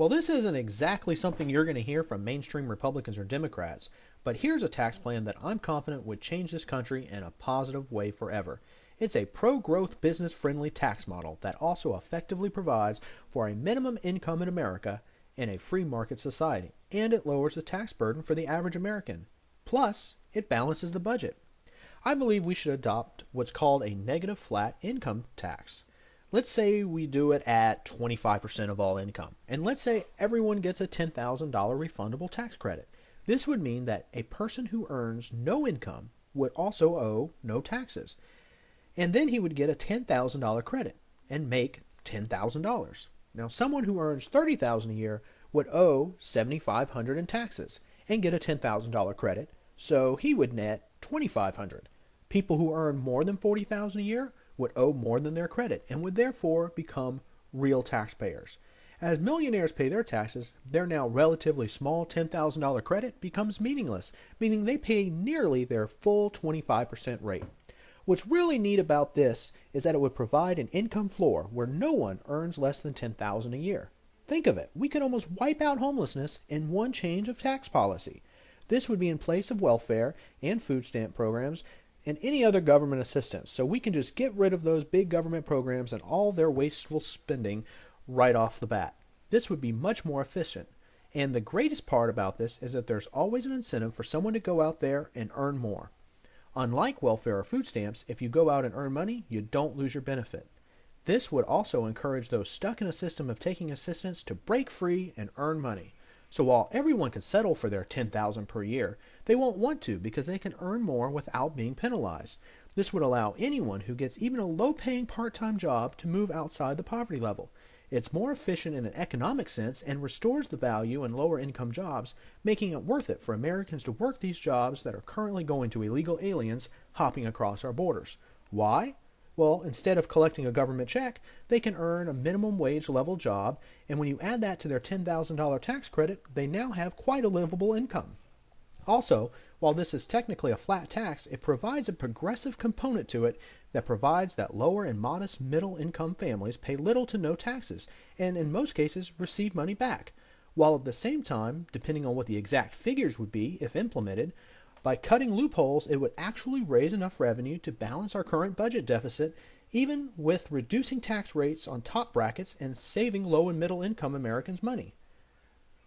Well, this isn't exactly something you're going to hear from mainstream Republicans or Democrats, but here's a tax plan that I'm confident would change this country in a positive way forever. It's a pro-growth, business-friendly tax model that also effectively provides for a minimum income in America in a free market society, and it lowers the tax burden for the average American. Plus, it balances the budget. I believe we should adopt what's called a negative flat income tax. Let's say we do it at 25% of all income, and let's say everyone gets a $10,000 refundable tax credit. This would mean that a person who earns no income would also owe no taxes, and then he would get a $10,000 credit and make $10,000. Now, someone who earns $30,000 a year would owe $7,500 in taxes and get a $10,000 credit, so he would net $2,500. People who earn more than $40,000 a year would owe more than their credit and would therefore become real taxpayers. As millionaires pay their taxes, their now relatively small $10,000 credit becomes meaningless, meaning they pay nearly their full 25% rate. What's really neat about this is that it would provide an income floor where no one earns less than $10,000 a year. Think of it, we could almost wipe out homelessness in one change of tax policy. This would be in place of welfare and food stamp programs and any other government assistance. So we can just get rid of those big government programs and all their wasteful spending right off the bat. This would be much more efficient. And the greatest part about this is that there's always an incentive for someone to go out there and earn more. Unlike welfare or food stamps, if you go out and earn money, you don't lose your benefit. This would also encourage those stuck in a system of taking assistance to break free and earn money. So while everyone can settle for their $10,000 per year, they won't want to because they can earn more without being penalized. This would allow anyone who gets even a low-paying part-time job to move outside the poverty level. It's more efficient in an economic sense and restores the value in lower-income jobs, making it worth it for Americans to work these jobs that are currently going to illegal aliens hopping across our borders. Why? Well, instead of collecting a government check, they can earn a minimum wage level job, and when you add that to their $10,000 tax credit, they now have quite a livable income. Also, while this is technically a flat tax, it provides a progressive component to it that provides that lower and modest middle income families pay little to no taxes, and in most cases receive money back, while at the same time, depending on what the exact figures would be if implemented, by cutting loopholes, it would actually raise enough revenue to balance our current budget deficit, even with reducing tax rates on top brackets and saving low and middle income Americans money.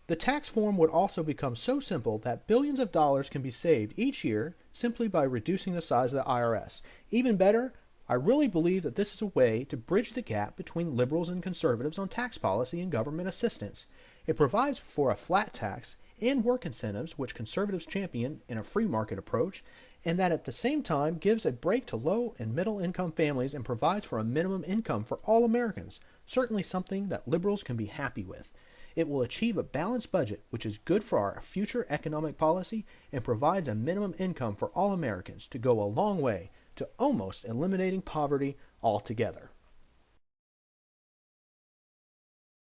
The tax form would also become so simple that billions of dollars can be saved each year simply by reducing the size of the IRS. Even better, I really believe that this is a way to bridge the gap between liberals and conservatives on tax policy and government assistance. It provides for a flat tax and work incentives, which conservatives champion in a free market approach, and that at the same time gives a break to low and middle income families and provides for a minimum income for all Americans, certainly something that liberals can be happy with. It will achieve a balanced budget, which is good for our future economic policy and provides a minimum income for all Americans to go a long way to almost eliminating poverty altogether.